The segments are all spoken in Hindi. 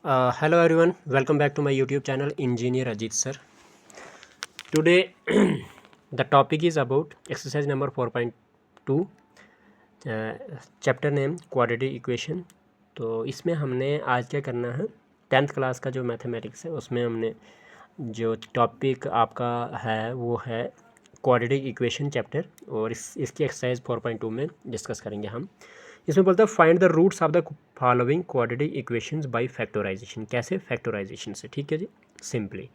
Hello everyone, welcome back to my YouTube channel Engineer Ajit sir. Today the topic is about exercise number 4.2 chapter name quadratic equation. तो इसमें हमने आज क्या करना है, 10th क्लास का जो मैथमेटिक्स है उसमें हमने जो टॉपिक आपका है वो है क्वाड्रेटिक इक्वेशन चैप्टर, और इसकी एक्सरसाइज 4.2 में डिस्कस करेंगे हम. इसमें बोलता है find the roots of the following quadratic equations by factorisation. कैसे? फैक्टराइजेशन से. ठीक है जी, सिंपली.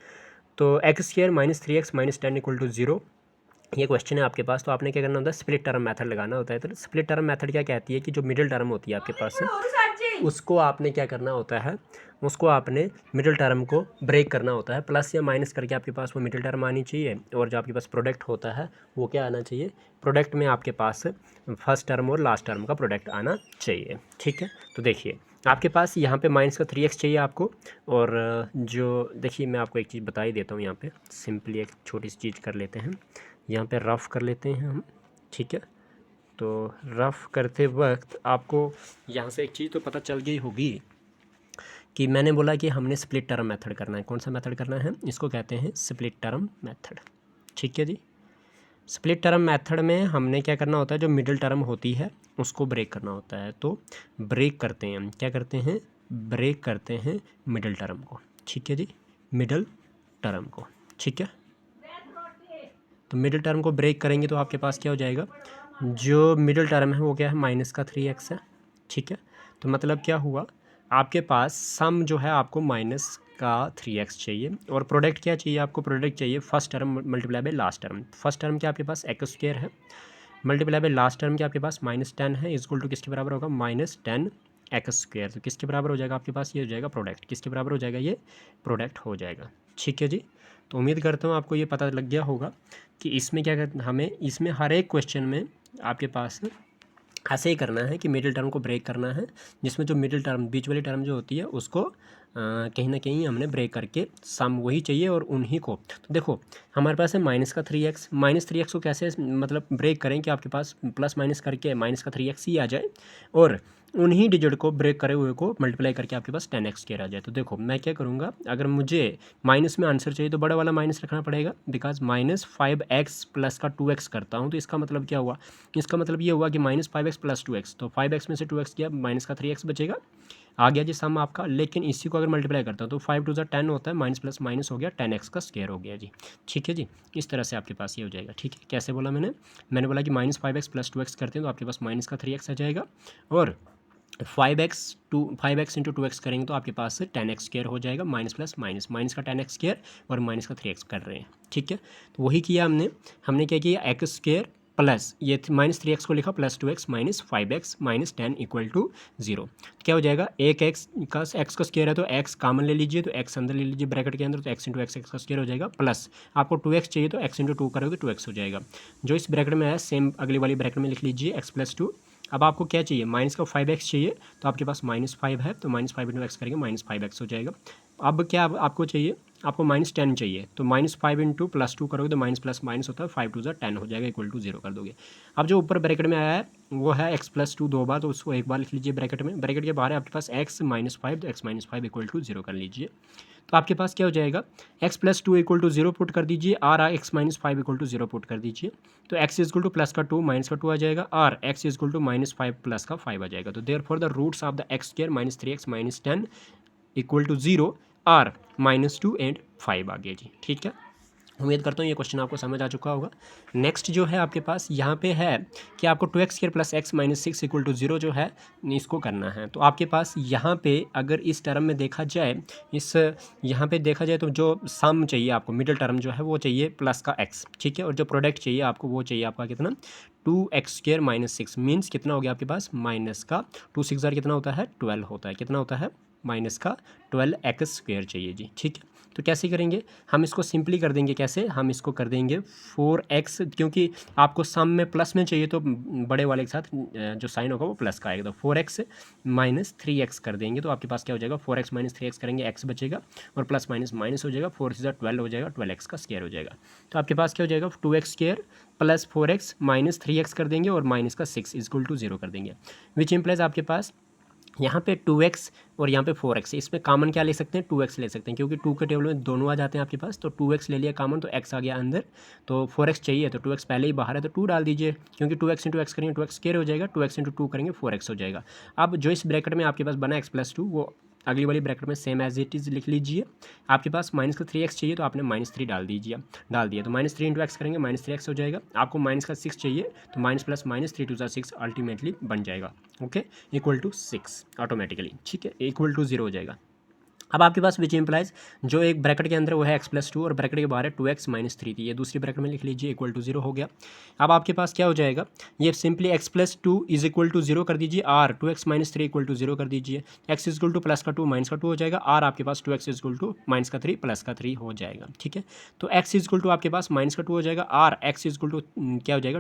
तो x square minus 3x minus 10 equal to 0, ये क्वेश्चन है आपके पास. तो आपने क्या करना होता है, स्प्लिट टर्म मेथड लगाना होता है. तो स्प्लिट टर्म मेथड क्या कहती है कि जो मिडिल टर्म होती है आपके पास है, उसको आपने क्या करना होता है, उसको आपने मिडिल टर्म को ब्रेक करना होता है. प्लस या माइनस करके आपके पास वो मिडिल टर्म आनी चाहिए, और जो आपके पास प्रोडक्ट होता है वो क्या आना चाहिए, प्रोडक्ट में आपके पास फर्स्ट टर्म और लास्ट टर्म का प्रोडक्ट आना चाहिए. ठीक है, तो देखिए आपके पास यहाँ पे माइनस का 3x चाहिए आपको. और जो देखिए मैं आपको एक चीज़ बता ही देता हूँ. यहाँ पे सिंपली एक छोटी सी चीज़ कर लेते हैं, यहाँ पे रफ़ कर लेते हैं हम. ठीक है, तो रफ़ करते वक्त आपको यहाँ से एक चीज़ तो पता चल गई होगी कि मैंने बोला कि हमने स्प्लिट टर्म मेथड करना है. कौन सा मेथड करना है? इसको कहते हैं स्प्लिट टर्म मेथड. ठीक है जी, स्प्लिट टर्म मेथड में हमने क्या करना होता है, जो मिडिल टर्म होती है उसको ब्रेक करना होता है. तो ब्रेक करते हैं हम, क्या करते हैं, ब्रेक करते हैं मिडिल टर्म को. ठीक है जी, मिडिल टर्म को. ठीक है, तो मिडिल टर्म को ब्रेक करेंगे तो आपके पास क्या हो जाएगा, जो मिडिल टर्म है वो क्या है, माइनस का 3x है. ठीक है, तो मतलब क्या हुआ, आपके पास सम जो है आपको माइनस का 3x चाहिए, और प्रोडक्ट क्या चाहिए आपको, प्रोडक्ट चाहिए first term multiply by last term. First term क्या आपके पास एक्स स्क्वायर है, मल्टीप्लाई बाय लास्ट टर्म क्या आपके पास माइनस 10 है, इक्वल टू किसके बराबर होगा, माइनस 10 एक्स स्क्वायर. तो किसके बराबर हो जाएगा आपके पास, ये हो जाएगा प्रोडक्ट. किसके बराबर हो जाएगा, ये प्रोडक्ट हो जाएगा. ठीक है जी, तो उम्मीद करता हूँ आपको ये पता लग गया होगा कि इसमें क्या करना, हमें इसमें हर एक क्वेश्चन में आपके पास ऐसे ही करना है कि मिडिल टर्म को ब्रेक करना है, जिसमें जो मिडिल टर्म बीच वाली टर्म जो होती है उसको कहीं ना कहीं हमने ब्रेक करके सम वही चाहिए और उन्हीं को. तो देखो हमारे पास है माइनस का 3x, माइनस 3x को कैसे मतलब ब्रेक करें कि आपके पास प्लस माइनस करके माइनस का 3x ही आ जाए, और उन्हीं डिजिट को ब्रेक करे हुए को मल्टीप्लाई करके आपके पास 10x स्क्वायर आ जाए. तो देखो मैं क्या करूँगा, अगर मुझे माइनस में आंसर चाहिए तो बड़ा वाला माइनस रखना पड़ेगा, बिकॉज माइनस 5x प्लस का 2x करता हूँ. तो इसका मतलब क्या हुआ, इसका मतलब ये हुआ कि माइनस 5x प्लस 2x, तो 5x में से 2x गया, माइनस का 3x बचेगा, आ गया जी सम आपका. लेकिन इसी को अगर मल्टीप्लाई करता हूँ तो 5 टू 10 होता है, माइनस प्लस माइनस हो गया, 10x का स्क्वायर हो गया जी. ठीक है जी, इस तरह से आपके पास ये हो जाएगा. ठीक है, कैसे बोला मैंने बोला कि माइनस 5x प्लस 2x करते हैं तो आपके पास माइनस का 3x आ जाएगा, और 5x इंटू 2x करेंगे तो आपके पास से 10x स्क्वायर हो जाएगा, माइनस प्लस माइनस, माइनस का 10x स्क्वायर और माइनस का 3x कर रहे हैं. ठीक है, तो वही किया हमने क्या किया, एक्स स्क्वायर प्लस ये माइनस 3x को लिखा, plus 2x minus 5x minus 10 equal to 0. क्या हो जाएगा, एक x का स्क्वायर है तो x कॉमन ले लीजिए, तो x अंदर ले लीजिए ब्रैकेट के अंदर, तो x इंटू एक्स का स्क्वायर हो जाएगा, प्लस आपको 2x चाहिए तो x इंटू 2 करोगे तो 2x हो जाएगा. जो इस ब्रैकेट में है सेम अगली वाली ब्रैकेट में लिख लीजिए x प्लस 2. अब आपको क्या चाहिए, माइनस का 5x चाहिए, तो आपके पास माइनस 5 है, तो माइनस 5 इंटू एक्स करेंगे माइनस 5x हो जाएगा. अब क्या आपको चाहिए, आपको माइनस 10 चाहिए, तो माइनस 5 इंटू प्लस 2 करोगे तो माइनस प्लस माइनस होता है, 5 टू 10 हो जाएगा, इक्वल टू 0 कर दोगे. अब जो ऊपर ब्रैकेट में आया है वो है x प्लस 2 दो बार, तो उसको एक बार लिख लीजिए ब्रैकेट में, ब्रैकेट के बाहर है आपके पास x माइनस 5, तो x माइनस 5 इक्वल टू 0 कर लीजिए. तो आपके पास क्या हो जाएगा, x plus 2 equal to 0 put कर दीजिए, और x minus 5 equal to 0 put कर दीजिए, तो x इक्वल टू प्लस का 2 माइनस का 2 आ जाएगा, और x equal to minus 5 plus का 5 आ जाएगा. तो therefore the roots of the x square minus 3x minus 10 equal to 0 are minus 2 and 5 आ गया जी. ठीक है, उम्मीद करता हूँ ये क्वेश्चन आपको समझ आ चुका होगा. नेक्स्ट जो है आपके पास यहाँ पे है कि आपको 2x square plus x minus 6 equal to 0 जो है इसको करना है. तो आपके पास यहाँ पे अगर इस टर्म में देखा जाए, इस यहाँ पे देखा जाए तो जो सम चाहिए आपको, मिडिल टर्म जो है वो चाहिए प्लस का x. ठीक है, और जो प्रोडक्ट चाहिए आपको वो चाहिए आपका कितना, 2x स्क्वायर माइनस 6 मीन्स कितना हो गया आपके पास, माइनस का 2 6 कितना होता है, 12 होता है. कितना होता है, माइनस का 12x स्क्वायर चाहिए जी. ठीक है, तो कैसे करेंगे, हम इसको सिंपली कर देंगे. कैसे, हम इसको कर देंगे 4x, क्योंकि आपको सम में प्लस में चाहिए तो बड़े वाले के साथ जो साइन होगा वो प्लस का आएगा, तो 4x माइनस 3x कर देंगे तो आपके पास क्या हो जाएगा, 4x माइनस 3x करेंगे, x बचेगा, और प्लस माइनस माइनस हो जाएगा, 4 से 12 हो जाएगा, 12x का स्क्वायर हो जाएगा. तो आपके पास क्या हो जाएगा, 2x square plus 4x minus 3x कर देंगे, और माइनस का 6 इक्वल टू 0 कर देंगे, विच इम्प्लाइज आपके पास यहाँ पे 2x और यहाँ पे 4x, इसमें कॉमन क्या ले सकते हैं, 2x ले सकते हैं, क्योंकि 2 के टेबल में दोनों आ जाते हैं आपके पास। तो 2x ले लिया कॉमन, तो x आ गया अंदर, तो 4x चाहिए, तो 2x पहले ही बाहर है तो 2 डाल दीजिए, क्योंकि 2x इंटू एक्स करेंगे 2x स्क्वायर हो जाएगा, 2x इंटू 2 करेंगे 4x हो जाएगा। अब जो इस ब्रैकेट में आपके पास बना x+2 वो अगली वाली ब्रैकेट में सेम एज इट इज़ लिख लीजिए। आपके पास माइनस का 3x चाहिए तो आपने -3 डाल दिया, तो -3 इंटू एक्स करेंगे -3x हो जाएगा। आपको माइनस का 6 चाहिए तो माइनस प्लस माइनस 3 2 6 अल्टीमेटली बन जाएगा, ओके, इक्वल टू 6 ऑटोमेटिकली, ठीक है, इक्वल टू 0 हो जाएगा। अब आपके पास विच इम्प्लाइज जो एक ब्रैकेट के अंदर वो है x+2 और ब्रैकेट के बाहर है 2x - 3 थी, ये दूसरी ब्रैकेट में लिख लीजिए, इक्वल टू 0 हो गया। अब आपके पास क्या हो जाएगा, ये simply x+2 is equal to 0 कर दीजिए, r 2x - 3 इक्वल टू 0 कर दीजिए, x is equal to plus का 2 माइनस का 2 हो जाएगा, r आपके पास 2x is equal to minus का 3 प्लस का 3 हो जाएगा, ठीक है। तो x इज इक्वल टू आपके पास माइनस का 2 हो जाएगा, r x is equal to क्या हो जाएगा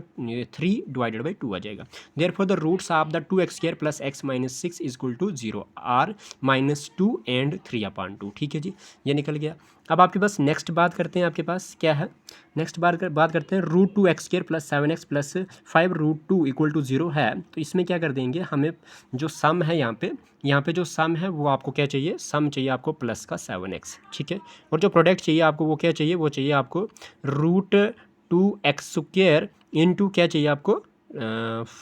3 डिवाइडेड बाई 2 आ जाएगा। Therefore the roots of the 2x² plus x - 6 is equal to 0, r -2 and 3/2, ठीक है जी, ये निकल गया। अब आपके पास नेक्स्ट बात करते हैं, आपके पास क्या है, नेक्स्ट बात करते हैं √2x² plus 7x plus 5√2 equal to 0 है, तो इसमें क्या कर देंगे, हमें जो सम है यहाँ पे जो सम है वो आपको क्या चाहिए, सम चाहिए आपको प्लस का 7x, ठीक है, और जो प्रोडक्ट चाहिए आपको वो क्या चाहिए, वो चाहिए आपको √2x² इंटू क्या चाहिए आपको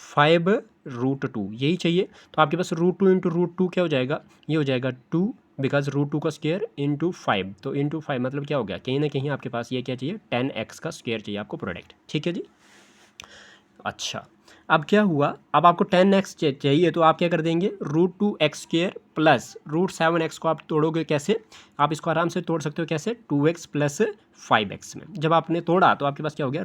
5√2, यही चाहिए। तो आपके पास √2 इंटू √2 क्या हो जाएगा, ये हो जाएगा 2, बिकॉज √2 का स्क्वायर इंटू 5, तो इंटू 5 मतलब क्या हो गया, कहीं ना कहीं आपके पास ये क्या चाहिए 10x का स्क्वायर चाहिए आपको प्रोडक्ट, ठीक है जी। अच्छा, अब क्या हुआ, अब आपको 10x चाहिए तो आप क्या कर देंगे, √2x² प्लस √7x को आप तोड़ोगे कैसे, आप इसको आराम से तोड़ सकते हो कैसे, 2x प्लस 5x में। जब आपने तोड़ा तो आपके पास क्या हो गया,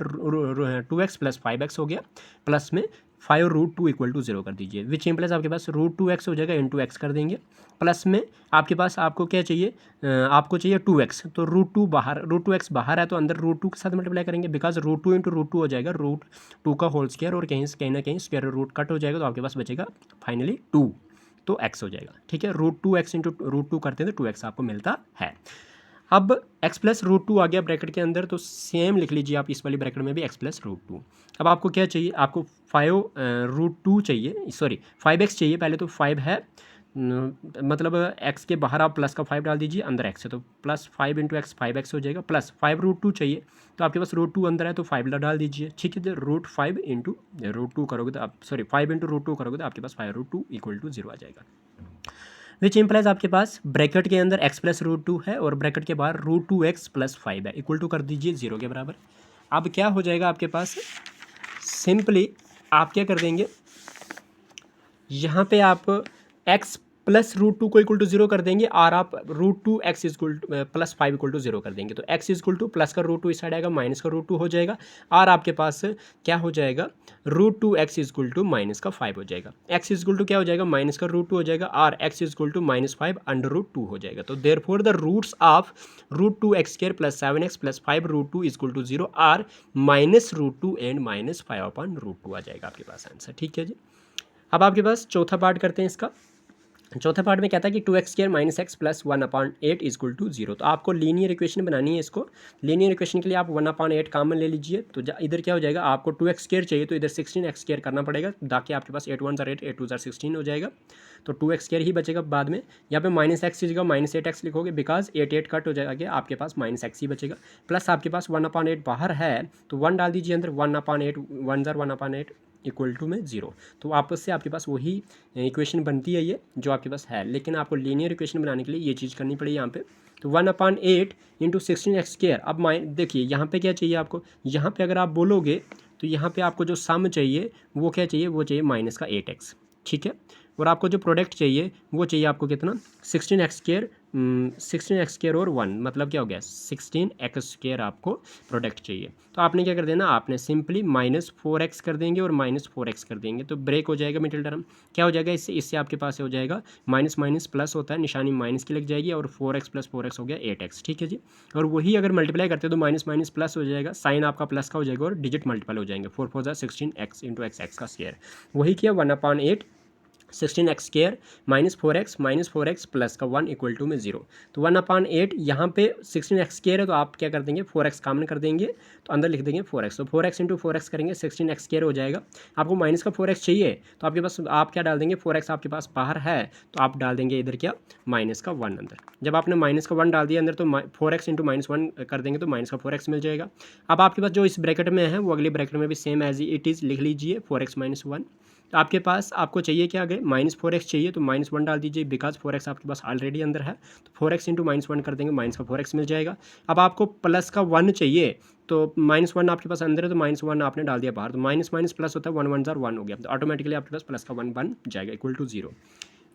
2x प्लस 5x हो गया, प्लस में 5√2 इक्वल टू 0 कर दीजिए, विच इम्प्लाइज आपके पास √2x हो जाएगा, इंटू x कर देंगे, प्लस में आपके पास आपको क्या चाहिए, आपको चाहिए 2x, तो √2x बाहर है तो अंदर √2 के साथ मल्टीप्लाई करेंगे, बिकॉज √2 इंटू √2 हो जाएगा √2 का होल स्क्वायर, और कहीं ना कहीं स्क्वायर रूट कट हो जाएगा, तो आपके पास बचेगा फाइनली 2, तो x हो जाएगा, ठीक है, √2x इंटू √2 करते हैं तो 2x आपको मिलता है। अब x प्लस √2 आ गया ब्रैकेट के अंदर, तो सेम लिख लीजिए आप इस वाली ब्रैकेट में भी x प्लस √2। अब आपको क्या चाहिए, आपको 5√2 चाहिए, सॉरी 5x चाहिए, पहले तो 5 है, मतलब x के बाहर आप प्लस का 5 डाल दीजिए, अंदर x है तो प्लस 5 इंटू एक्स 5x हो जाएगा, प्लस 5√2 चाहिए, तो आपके पास √2 अंदर है तो 5 डाल दीजिए, ठीक है, √5 इंटू √2 करोगे तो आप 5 इंटू √2 करोगे तो आपके पास 5√2 इक्वल टू 0 आ जाएगा, विच इम्प्लाइज आपके पास ब्रैकेट के अंदर x प्लस √2 है और ब्रैकेट के बाहर √2x प्लस 5 है, इक्वल टू कर दीजिए 0 के बराबर। अब क्या हो जाएगा आपके पास, सिंपली आप क्या कर देंगे, यहाँ पे आप x प्लस √2 को इक्वल टू 0 कर देंगे, और आप √2x equal plus 5 equal to 0 कर देंगे, तो x इक्वल टू प्लस का √2 इस साइड आएगा, माइनस का √2 हो जाएगा, और आपके पास क्या हो जाएगा, √2x इक्वल टू माइनस का 5 हो जाएगा, x इक्वल टू क्या हो जाएगा, माइनस का √2 हो जाएगा, और x इक्वल टू -5 √2 हो जाएगा। तो therefore the roots of √2x² plus 7x plus 5√2 equal to 0 are -√2 and -5/√2 आ जाएगा आपके पास आंसर, ठीक है जी। अब आपके पास चौथा पार्ट करते हैं इसका। चौथा पार्ट में कहता है कि 2x² - x plus 1/8 equal to 0, तो आपको लीनियर इक्वेशन बनानी है। इसको लीनियर इक्वेशन के लिए आप 1/8 कॉमन ले लीजिए, तो इधर क्या हो जाएगा, आपको 2x² चाहिए तो इधर 16x² करना पड़ेगा, ताकि आपके पास 8 1 8 8 2 16 हो जाएगा, तो 2x² ही बचेगा बाद में। यहाँ पे -x की जगह -8x लिखोगे, बिकॉज 8 8 कट हो जाएगा, आपके पास -x ही बचेगा, प्लस आपके पास 1/8 बाहर है तो 1 डाल दीजिए अंदर, 1/8 1 1/8 इक्वल टू में 0, तो आपस से आपके पास वही इक्वेशन बनती है ये जो आपके पास है, लेकिन आपको लीनियर इक्वेशन बनाने के लिए ये चीज़ करनी पड़ेगी यहाँ पे। तो 1/8 इंटू 16x², अब देखिए यहाँ पे क्या चाहिए आपको, यहाँ पे अगर आप बोलोगे तो यहाँ पे आपको जो सम चाहिए वो क्या चाहिए, वो चाहिए माइनस का 8x, ठीक है, और आपको जो प्रोडक्ट चाहिए वो चाहिए आपको कितना, 16x² और 1 मतलब क्या हो गया 16x² आपको प्रोडक्ट चाहिए। तो आपने क्या कर देना, आपने सिंपली -4x कर देंगे और -4x कर देंगे, तो ब्रेक हो जाएगा मिडिल टर्म, क्या हो जाएगा इससे आपके पास हो जाएगा माइनस माइनस प्लस होता है, निशानी माइनस की लग जाएगी, और 4x प्लस 4x हो गया 8x, ठीक है जी। और वही अगर मल्टीप्लाई करते हैं तो माइनस माइनस प्लस हो जाएगा, साइन आपका प्लस का हो जाएगा और डिजिट मल्टीपल हो जाएंगे, 4 4 16x इंटू x का स्क्वायर, वही किया 1/8 16x² -4x प्लस का 1 इक्वल टू में 0। तो 1/8 यहाँ पे 16x² है तो आप क्या कर देंगे 4x कॉमन कर देंगे तो अंदर लिख देंगे 4x। तो 4x इंटू 4x करेंगे 16x² हो जाएगा। आपको माइनस का 4x चाहिए तो आपके पास आप क्या डाल देंगे 4x आपके पास बाहर है तो आप डाल देंगे इधर क्या माइनस का 1 अंदर। जब आपने माइनस का 1 डाल दिया अंदर तो 4x इंटू -1 कर देंगे तो माइनस का 4x मिल जाएगा। अब आपके पास जो इस ब्रैकेट में है वो अगले ब्रैकेट में भी सेम एज इट इज़ लिख लीजिए 4x - 1। तो आपके पास आपको चाहिए क्या आगे -4x चाहिए तो -1 डाल दीजिए बिकॉज 4x आपके पास ऑलरेडी अंदर है। तो 4x इंटू -1 कर देंगे माइनस का 4x मिल जाएगा। अब आपको प्लस का 1 चाहिए तो -1 आपके पास अंदर है तो -1 आपने डाल दिया बाहर तो माइनस माइनस प्लस होता है 1 1 1 हो गया तो ऑटोमेटिकली आपके पास प्लस का 1 बन जाएगा इक्वल टू 0।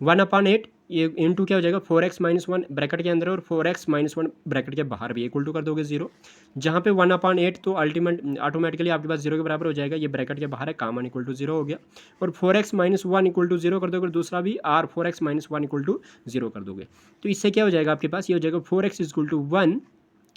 1/8 ये इंटू क्या हो जाएगा 4x - 1 ब्रैकेट के अंदर और 4x - 1 ब्रैकेट के बाहर भी इक्वल टू कर दोगे 0। जहाँ पे 1/8 तो ऑटोमेटिकली आपके पास 0 के बराबर हो जाएगा। ये ब्रैकेट के बाहर है कॉमन इक्वल टू 0 हो गया और 4x - 1 इक्वल टू 0 कर दोगे और दूसरा भी और 4x - 1 इक्वल टू 0 कर दोगे। तो इससे क्या हो जाएगा आपके पास ये हो जाएगा 4x equal to 1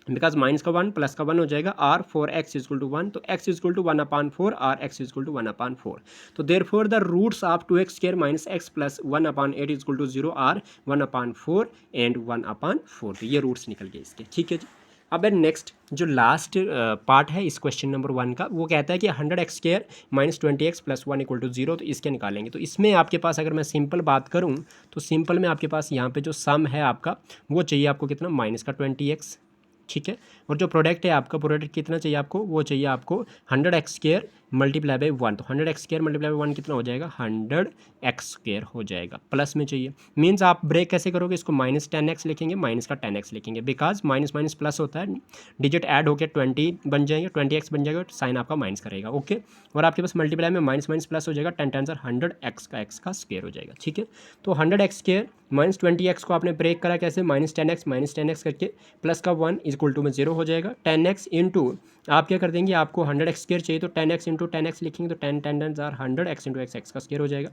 because minus का 1 प्लस का 1 हो जाएगा और 4x इक्वल टू 1 तो x इक्वल टू 1/4 और x इक्वल टू 1/4। तो therefore the roots of 2x² - x plus 1/8 equal to 0 और 1/4 एंड 1/4। तो ये रूट्स निकल गए इसके। ठीक है जी। अब नेक्स्ट जो लास्ट पार्ट है इस क्वेश्चन नंबर 1 का वो कहता है कि 100x² - 20x plus 1 equal to 0। तो इसके निकालेंगे। तो इसमें आपके पास अगर मैं सिंपल बात करूँ तो सिंपल में आपके पास यहाँ पे जो सम है आपका वो चाहिए आपको कितना -20x। ठीक है। और जो प्रोडक्ट है आपका प्रोडक्ट कितना चाहिए आपको वो चाहिए आपको 100x² मल्टीप्लाई बाई 1। तो 100x² मल्टीप्लाई बाई 1 कितना हो जाएगा 100x² हो जाएगा प्लस में चाहिए। मीन्स आप ब्रेक कैसे करोगे इसको -10x लिखेंगे माइनस का 10x लिखेंगे बिकॉज माइनस माइनस प्लस होता है डिजिट ऐड होकर 20 बन जाएंगे 20x बन जाएगा साइन आपका माइनस करेगा। ओके। और आपके पास मल्टीप्लाई में माइनस माइनस प्लस हो जाएगा 10 10 100x का x का स्क्वायर हो जाएगा। ठीक है। तो 100x² -20x को आपने ब्रेक करा कैसे -10x करके प्लस का 1 इक्वल टू में 0 हो जाएगा। 10x इंटू आप क्या कर देंगे आपको 100x² चाहिए तो 10x इंटू 10x लिखेंगे तो 10 10 10 100x इंटू x का स्क्वायर हो जाएगा।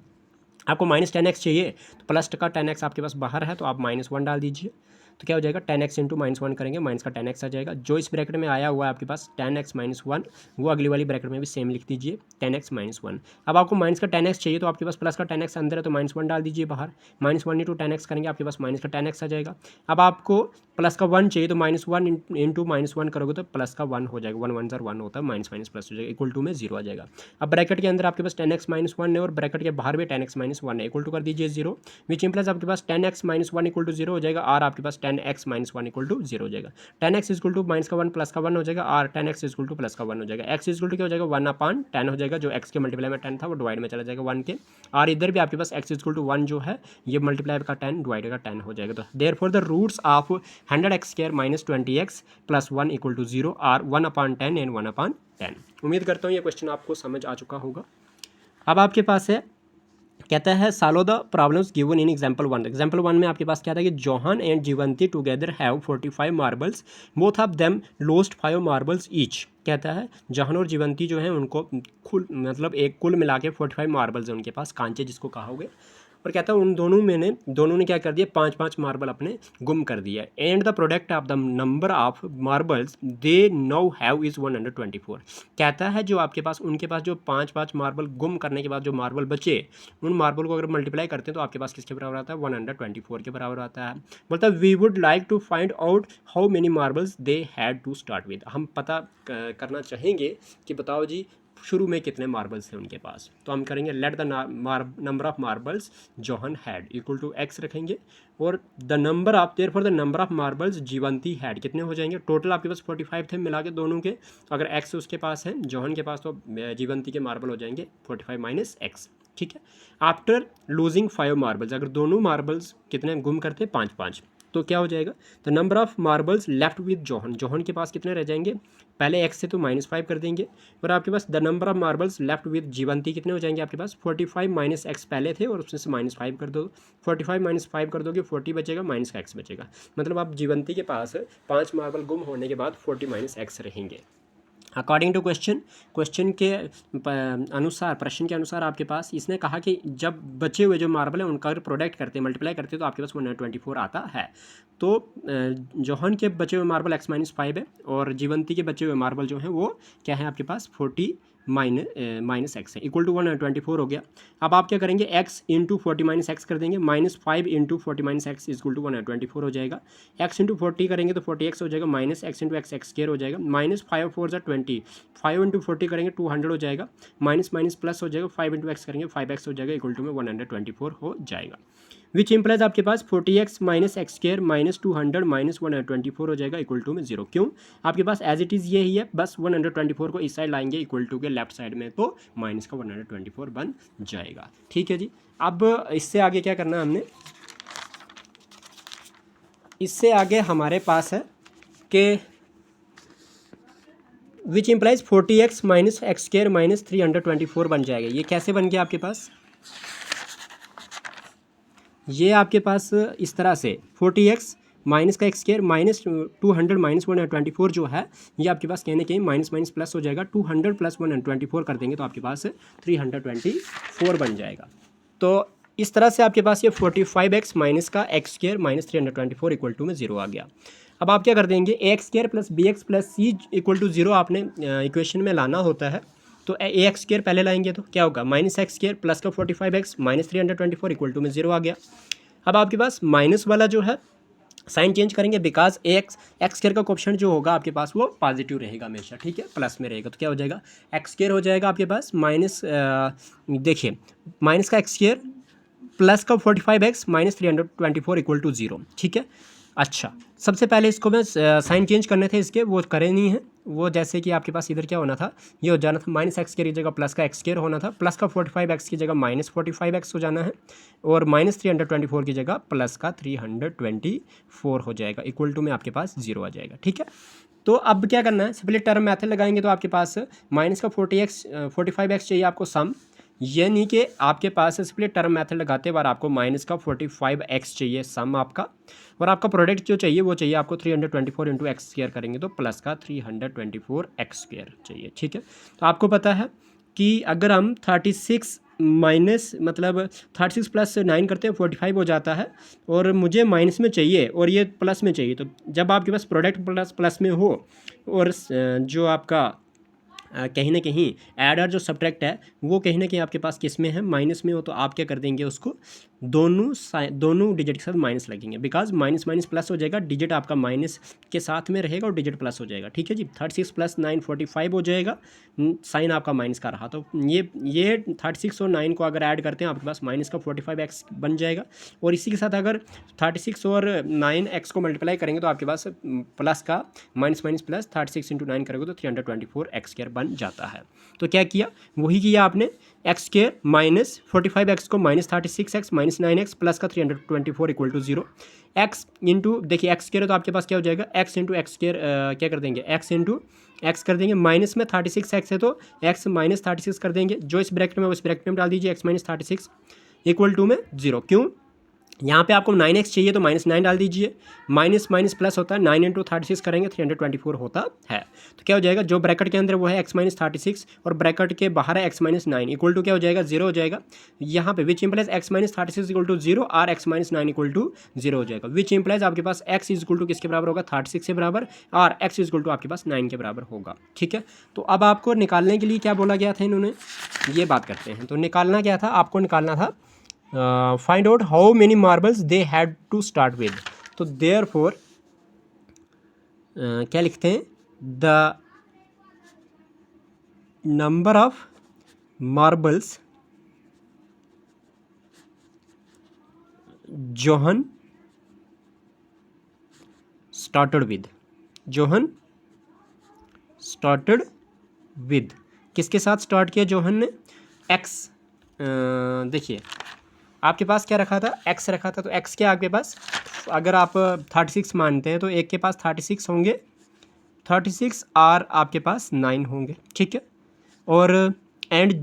आपको -10x चाहिए तो प्लस का 10x आपके पास बाहर है तो आप -1 डाल दीजिए तो क्या हो जाएगा 10x इंटू -1 करेंगे माइनस का 10x आ जाएगा। जो इस ब्रैकेट में आया हुआ है आपके पास 10x - 1 वो अगली वाली ब्रैकेट में भी सेम लिख दीजिए 10x - 1। अब आपको माइनस का 10x चाहिए तो आपके पास प्लस का 10x अंदर है तो -1 डाल दीजिए बाहर -1 इंटू 10x करेंगे आपके पास माइनस का 10x आ जाएगा। अब आपको प्लस का 1 चाहिए तो -1 इंटू -1 करोगे तो प्लस का 1 हो जाएगा 1 1 1 होता है माइनस माइनस प्लस हो जाएगा इक्वल टू में 0 आ जाएगा। अब ब्रैकेट के अंदर आपके पास 10x - 1 है और ब्रैकेट के बाहर भी 10x - 1 है इक्वल टू कर दीजिए 0 विच इंप्लाइज आपके पास 10x - 1 इक्वल टू 0 हो जाएगा और आपके पास 10x - 1 इक्वल टू 0 हो जाएगा। 10x इक्वल टू माइनस का 1 प्लस का 1 हो जाएगा और 10x इक्वल टू प्लस का 1 हो जाएगा। x इक्वल टू क्या हो जाएगा 1/10 हो जाएगा जो x के मल्टीप्लाई में 10 था वो डिवाइड में चला जाएगा 1 के और इधर भी आपके पास x इक्वल टू 1 जो है ये मल्टीप्लाई का 10 डिवाइड का 10 हो जाएगा। तो therefore the roots of 100x² - 20x plus 1 equal to 0 और 1/10 एंड 1/10। उम्मीद करता हूँ ये क्वेश्चन आपको समझ आ चुका होगा। अब आपके पास है कहता है solve the problems given in example 1। Example 1 में आपके पास क्या था कि Johan and Jeevanti together have 45 marbles both of them lost 5 marbles each. कहता है जोहन और जीवंती जो है उनको मतलब एक कुल मिला के 45 मार्बल्स है उनके पास कांचे जिसको कहोगे और कहता है उन दोनों ने क्या कर दिया 5-5 मार्बल अपने गुम कर दिया and the product of the number of marbles they now have is 124। कहता है जो आपके पास उनके पास जो 5-5 मार्बल गुम करने के बाद जो मार्बल बचे उन मार्बल को अगर मल्टीप्लाई करते हैं तो आपके पास किसके बराबर आता है 124 के बराबर आता है। बोलता है we would like to find out how many marbles they had to start with. हम पता करना चाहेंगे कि बताओ जी शुरू में कितने मार्बल्स हैं उनके पास। तो हम करेंगे let the number of marbles Johan had equal to x रखेंगे और the number of therefore the number of marbles Jeevanti had कितने हो जाएंगे टोटल आपके पास 45 थे मिला के दोनों के अगर x उसके पास है जोहन के पास तो जीवंती के मार्बल हो जाएंगे 45 माइनस x। ठीक है। आफ्टर लूजिंग 5 मार्बल्स अगर दोनों मार्बल्स कितने गुम करते 5-5 तो क्या हो जाएगा the number of marbles left with Johan. Johan के पास कितने रह जाएंगे पहले x से तो -5 कर देंगे और आपके पास the number of marbles left with Jeevanti कितने हो जाएंगे आपके पास 45 माइनस x पहले थे और उसमें से -5 कर दो 45 - 5 कर दोगे 40 बचेगा माइनस का x बचेगा। मतलब आप जीवंती के पास 5 मार्बल गुम होने के बाद 40 - x रहेंगे। अकॉर्डिंग टू क्वेश्चन के अनुसार प्रश्न के अनुसार आपके पास इसने कहा कि जब बचे हुए जो मार्बल है उनका अगर प्रोडक्ट करते मल्टीप्लाई करते तो आपके पास 124 आता है। तो जोहन के बचे हुए मार्बल x - 5 है और जीवंती के बचे हुए मार्बल जो हैं वो क्या है आपके पास 40 माइनस एक्स है, इक्वल टू 124 हो गया। अब आप क्या करेंगे, एक्स इंटू 40 माइनस एक्स कर देंगे, -5 into 40 minus x equal to 124 हो जाएगा। एक्स इंटू 40 करेंगे तो 40x हो जाएगा, minus x into x x square हो जाएगा, -5 4 = 20, 5 इंटू 40 करेंगे 200 हो जाएगा, माइनस माइनस प्लस हो जाएगा, 5 इंटू एक्स करेंगे 5x हो जाएगा, इक्वल टू में 124 हो जाएगा। विच इम्प्लाइज आपके पास 40x minus x square minus 200 minus 124 हो जाएगा, इक्वल टू में 0। क्यों, आपके पास एज इट इज़ ये ही है, बस 124 को इस साइड लाएंगे इक्वल टू के लेफ्ट साइड में, तो माइनस का 124 बन जाएगा। ठीक है जी। अब इससे आगे क्या करना है हमने, इससे आगे हमारे पास है कि which implies 40x minus x square minus 324 बन जाएगा। ये कैसे बन गया आपके पास, ये आपके पास इस तरह से 40x माइनस का एक्स स्क्वायर माइनस 200 माइनस 124 जो है, ये आपके पास कहीं ना कहीं माइनस माइनस प्लस हो जाएगा, 200 प्लस 124 कर देंगे तो आपके पास 324 बन जाएगा। तो इस तरह से आपके पास ये 45x माइनस का x square minus 324 equal to में 0 आ गया। अब आप क्या कर देंगे, a x square plus b x plus c equal to 0 आपने इक्वेशन में लाना होता है। तो ए एक्स स्क्वायर पहले लाएंगे तो क्या होगा, माइनस एक्स स्क्वायर प्लस का 45x माइनस 324 इक्वल टू में 0 आ गया। अब आपके पास माइनस वाला जो है साइन चेंज करेंगे, बिकॉज एक्स स्क्वायर का कोएफिशिएंट जो होगा आपके पास वो पॉजिटिव रहेगा हमेशा, ठीक है, प्लस में रहेगा। तो क्या हो जाएगा, एक्स स्क्वायर हो जाएगा आपके पास माइनस, देखिए माइनस का एक्स स्क्वायर प्लस का 45x माइनस 324 इक्वल टू 0, ठीक है। अच्छा, सबसे पहले इसको मैं साइन चेंज करने थे इसके, वो करे नहीं है, वो जैसे कि आपके पास इधर क्या होना था, ये हो जाना था माइनस एक्स की जगह प्लस का एक्स स्क्वायर होना था, प्लस का 45x की जगह माइनस 45x हो जाना है, और माइनस 324 की जगह प्लस का 324 हो जाएगा, इक्वल टू में आपके पास 0 आ जाएगा, ठीक है। तो अब क्या करना है, सिंपली टर्म मेथड लगाएंगे तो आपके पास माइनस का 45x चाहिए आपको सम, ये नहीं कि आपके पास स्प्लिट टर्म मेथड लगाते बार आपको माइनस का 45x चाहिए सम आपका, और आपका प्रोडक्ट जो चाहिए वो चाहिए आपको 324 इंटू एक्स स्क्वायर करेंगे तो प्लस का 324 एक्स स्क्वायर चाहिए, ठीक है। तो आपको पता है कि अगर हम 36 माइनस मतलब 36 प्लस 9 करते हैं 45 हो जाता है, और मुझे माइनस में चाहिए और ये प्लस में चाहिए, तो जब आपके पास प्रोडक्ट प्लस में हो और जो आपका कहीं ना कहीं एडर जो सब्ट्रैक्ट है वो कहीं ना कहीं आपके पास किस में है, माइनस में हो, तो आप क्या कर देंगे उसको दोनों डिजिट के साथ माइनस लगेंगे, बिकॉज माइनस माइनस प्लस हो जाएगा, डिजिट आपका माइनस के साथ में रहेगा और डिजिट प्लस हो जाएगा, ठीक है जी। 36 प्लस 9 45 हो जाएगा, साइन आपका माइनस का रहा, तो ये 36 और 9 को अगर ऐड करते हैं आपके पास माइनस का 45x बन जाएगा, और इसी के साथ अगर 36 और 9x को मल्टीप्लाई करेंगे तो आपके पास प्लस का माइनस माइनस प्लस 36 इंटू 9 करेंगे तो 324x स्क्वायर बन जाता है। तो क्या किया, वही किया आपने, एक्स स्क्वायर माइनस 45x को minus 36x minus 9x plus का 324 इक्वल टू 0, एक्स इंटू देखिए एक्स स्क्वायर है तो आपके पास क्या हो जाएगा, एक्स इंटू एक्स स्क्वायर क्या कर देंगे, एक्स इंटू एक्स कर देंगे, माइनस में 36x है तो एक्स माइनस 36 कर देंगे, जो इस ब्रैकेट में उस ब्रैकेट में डाल दीजिए, एक्स माइनस 36 इक्वल टू में 0। क्यों, यहाँ पे आपको 9x चाहिए तो माइनस 9 डाल दीजिए, माइनस माइनस प्लस होता है, 9 इंटू 36 करेंगे 324 होता है। तो क्या हो जाएगा, जो ब्रैकेट के अंदर वो है x माइनस 36 और ब्रैकेट के बाहर है x माइनस 9 इक्वल टू क्या हो जाएगा, 0 हो जाएगा। यहाँ पे which implies x minus 36 equal to 0 और x माइनस 9 इक्वल टू 0 हो जाएगा। विच इम्प्लाइज आपके पास x इज इक्वल टू किसके बराबर होगा, 36 के बराबर, और x इज इक्वल टू आपके पास 9 के बराबर होगा, ठीक है। तो अब आपको निकालने के लिए क्या बोला गया था, इन्होंने ये बात करते हैं। तो निकालना क्या था, आपको निकालना था find out how many marbles they had to start with. तो देयरफॉर क्या लिखते हैं, the number of marbles John started with, John started with, किसके साथ स्टार्ट किया जोहन ने, एक्स, देखिए आपके पास क्या रखा था, x रखा था, तो x के आपके पास अगर आप 36 मानते हैं तो एक के पास 36 होंगे, 36 और आपके पास 9 होंगे, ठीक है। और एंड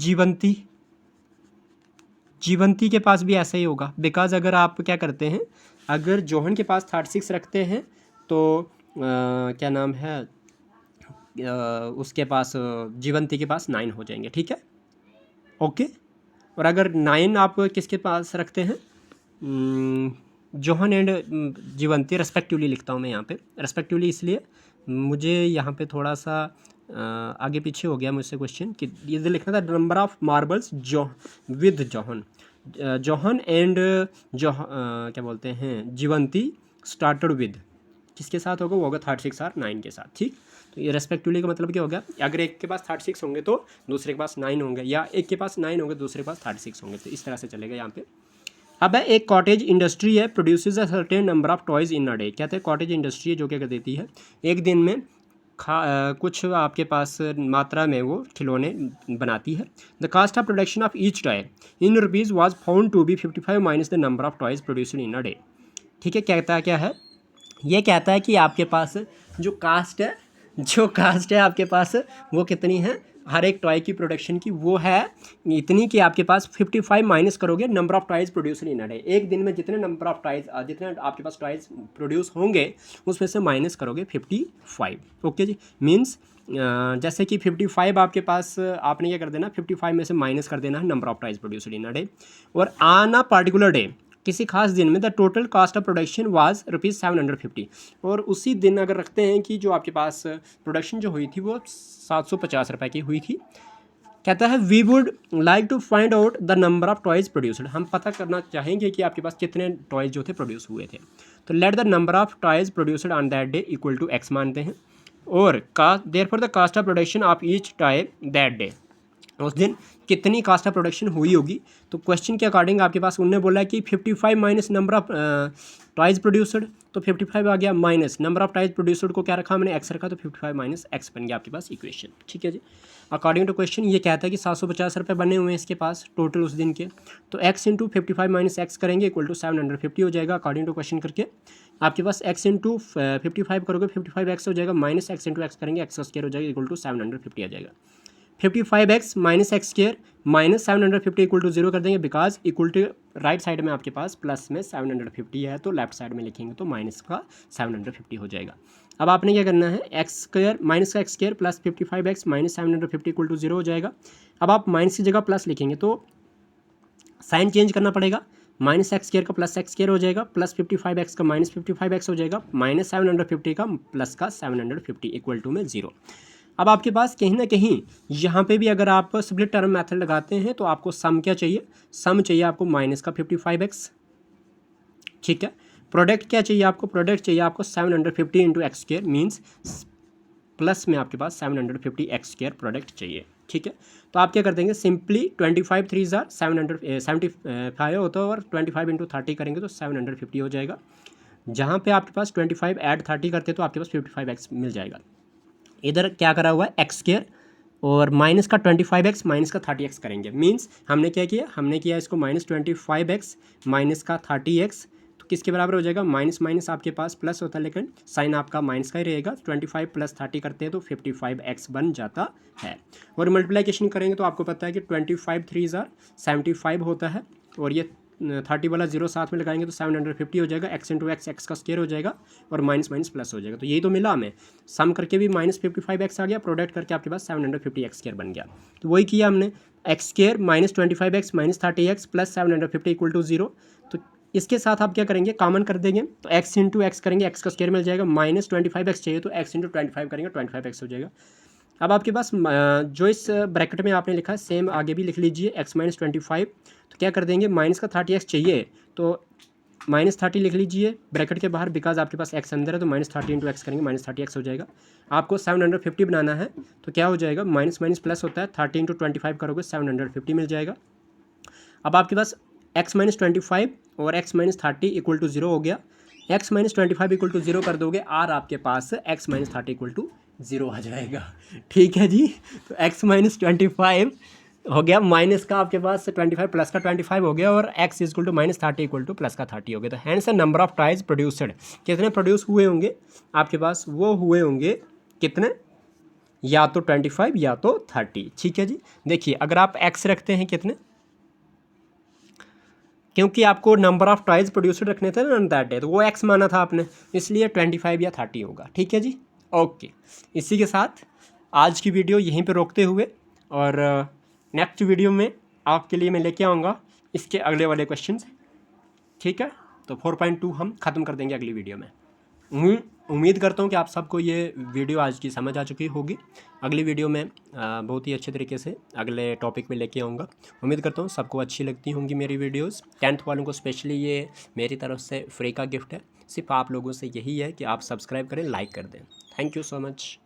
जीवंती के पास भी ऐसा ही होगा, बिकॉज अगर आप क्या करते हैं, अगर जोहन के पास 36 रखते हैं तो क्या नाम है, उसके पास जीवंती के पास 9 हो जाएंगे, ठीक है, ओके। और अगर 9 आप किसके पास रखते हैं, जोहन एंड जीवंती रेस्पेक्टिवली लिखता हूँ मैं यहाँ पे, रेस्पेक्टिवली इसलिए मुझे यहाँ पे थोड़ा सा आगे पीछे हो गया मुझसे क्वेश्चन कि ये लिखना था number of marbles with John and क्या बोलते हैं जीवंती स्टार्टेड विद, किसके साथ होगा, वो होगा 36 और 9 के साथ। ठीक, तो ये रेस्पेक्टिवली का मतलब क्या होगा, अगर एक के पास 36 होंगे तो दूसरे के पास 9 होंगे, या एक के पास 9 होंगे दूसरे के पास 36 होंगे, तो इस तरह से चलेगा यहाँ पे। अब है एक कॉटेज इंडस्ट्री है, produces a certain number of toys in a day. कहते हैं कॉटेज इंडस्ट्री है जो क्या कर देती है, एक दिन में कुछ आपके पास मात्रा में वो खिलौने बनाती है। The cost of production of each toy in rupees was found to be 55 minus the number of toys produced in a day. ठीक है, कहता है क्या है, ये कहता है कि आपके पास जो कास्ट है आपके पास वो कितनी है, हर एक टॉय की प्रोडक्शन की वो है इतनी कि आपके पास 55 माइनस करोगे number of toys produce in a day. एक दिन में जितने नंबर ऑफ टॉयज जितने आपके पास टॉयज प्रोड्यूस होंगे उसमें से माइनस करोगे 55। ओके जी, मीन्स जैसे कि 55 आपके पास आपने क्या कर देना, 55 में से माइनस कर देना है number of toys produced in a day. और ऑन अ पर्टिकुलर डे, किसी खास दिन में the total cast of production was ₹750। और उसी दिन अगर रखते हैं कि जो आपके पास प्रोडक्शन जो हुई थी वो 750 रुपये की हुई थी। कहता है we would like to find out the number of toys produced. हम पता करना चाहेंगे कि आपके पास कितने टॉयज जो थे प्रोड्यूस हुए थे। तो let the number of toys produced on that day equal to x मानते हैं, और therefore the cost of production of each toy that day, उस दिन कितनी कास्ट ऑफ प्रोडक्शन हुई होगी। तो क्वेश्चन के अकॉर्डिंग आपके पास उन्होंने बोला है कि 55 minus number of toys produced, तो 55 आ गया, minus number of toys produced को क्या रखा हमने, एक्स रखा, तो 55 माइनस एक्स बन गया आपके पास इक्वेशन। ठीक है जी, अकॉर्डिंग टू क्वेश्चन ये कहता है कि 750 रुपये बने हुए हैं इसके पास टोटल उस दिन के, तो एक्स इंटू 55 माइनस एक्स करेंगे इक्वल टू 750 हो जाएगा अकॉर्डिंग टू क्वेश्चन करके। आपके पास एक्स इंटू 55 करोगे 55 एक्स हो जाएगा, माइनस एक्स इंटू एक्स करेंगे एक्स का स्क्वायर हो जाएगा इक्वल टू 750 आ जाएगा। 55x minus x square minus 750 equal to 0 कर देंगे, because equal to right side में आपके पास प्लस में 750 है, तो लेफ्ट साइड में लिखेंगे तो माइनस का 750 हो जाएगा। अब आपने क्या करना है, एक्स स्क्र माइनस का x square plus 55x minus 750 equal to 0 हो जाएगा। अब आप माइनस की जगह प्लस लिखेंगे तो साइन चेंज करना पड़ेगा, माइनस एक्स स्क्र का प्लस एक्स स्क्र हो जाएगा, प्लस 55x का माइनस 55x हो जाएगा, माइनस 750 का प्लस का 750 इक्वल टू में 0। अब आपके पास कहीं ना कहीं यहाँ पे भी अगर आप स्प्लिट टर्म मेथड लगाते हैं तो आपको सम क्या चाहिए, सम चाहिए आपको माइनस का 55x। ठीक है, प्रोडक्ट क्या चाहिए आपको, प्रोडक्ट चाहिए आपको 750 into x square, means plus में आपके पास 750 एक्स स्क्र प्रोडक्ट चाहिए। ठीक है, तो आप क्या कर देंगे, सिंपली 25 3 775 होता है, और 25 इंटू 30 करेंगे तो 750 हो जाएगा। जहाँ पे आपके पास 25 ऐड 30 करते तो आपके पास 55x मिल जाएगा। इधर क्या करा हुआ है एक्स स्क्र, और माइनस का 25x माइनस का 30x करेंगे, मीन्स हमने क्या किया, हमने किया इसको माइनस 25x माइनस का 30x, तो किसके बराबर हो जाएगा, माइनस माइनस आपके पास प्लस होता है लेकिन साइन आपका माइनस का ही रहेगा, 25 प्लस 30 करते हैं तो 55x बन जाता है। और मल्टीप्लिकेशन करेंगे तो आपको पता है कि 25 3 75 होता है, और ये 30 वाला 0 साथ में लगाएंगे तो 750 हो जाएगा, एक्स इंटू एक्स एक्स का स्क्वायर हो जाएगा, और माइनस माइनस प्लस हो जाएगा। तो यही तो मिला हमें, सम करके भी माइनस 55x आ गया, प्रोडक्ट करके आपके पास 750 एक्स स्क्वायर बन गया। तो वही किया हमने, x square minus 25x minus 30x plus 750 equal to 0। तो इसके साथ आप क्या करेंगे, कॉमन कर देंगे, तो एक्स इंटू एक्स करेंगे, एक्स का स्क्वायर मिल जाएगा, माइनस 25x चाहिए तो एक्स इंटू 25 करेंगे 25x हो जाएगा। अब आपके पास जो इस ब्रैकेट में आपने लिखा है सेम आगे भी लिख लीजिए, एक्स माइनस 25, तो क्या कर देंगे, माइनस का 30x चाहिए तो माइनस 30 लिख लीजिए ब्रैकेट के बाहर, बिकॉज आपके पास एक्स अंदर है तो माइनस 30 इंटू एक्स करेंगे माइनस 30x हो जाएगा। आपको 750 बनाना है तो क्या हो जाएगा, माइनस माइनस प्लस होता है, 30 इंटू 25 करोगे 750 मिल जाएगा। अब आपके पास एक्स माइनस 25 और एक्स माइनस 30 इक्वल टू 0 हो गया, एक्स माइनस 25 इक्वल टू 0 कर दोगे, और आपके पास एक्स माइनस 30 इक्वल टू 0 आ जाएगा। ठीक है जी, तो एक्स माइनस 25 हो गया, माइनस का आपके पास 25 प्लस का 25 हो गया, और x equal to minus 30 equal to plus का 30 हो गया। तो hands number of toys produced, कितने प्रोड्यूस हुए होंगे आपके पास, वो हुए होंगे कितने, या तो 25 या तो 30। ठीक है जी, देखिए अगर आप x रखते हैं कितने, क्योंकि आपको नंबर ऑफ टॉयज प्रोड्यूसड रखने थे ना दैट डे, तो वो x माना था आपने, इसलिए 25 या 30 होगा। ठीक है जी, ओके। इसी के साथ आज की वीडियो यहीं पे रोकते हुए, और नेक्स्ट वीडियो में आपके लिए मैं लेके आऊँगा इसके अगले वाले क्वेश्चंस। ठीक है, तो 4.2 हम ख़त्म कर देंगे अगली वीडियो में। उम्मीद करता हूँ कि आप सबको ये वीडियो आज की समझ आ चुकी होगी। अगली वीडियो में बहुत ही अच्छे तरीके से अगले टॉपिक में लेके आऊँगा। उम्मीद करता हूँ सबको अच्छी लगती होंगी मेरी वीडियोस। 10th वालों को स्पेशली ये मेरी तरफ से फ्री का गिफ्ट है। सिर्फ आप लोगों से यही है कि आप सब्सक्राइब करें, लाइक कर दें। Thank you so much.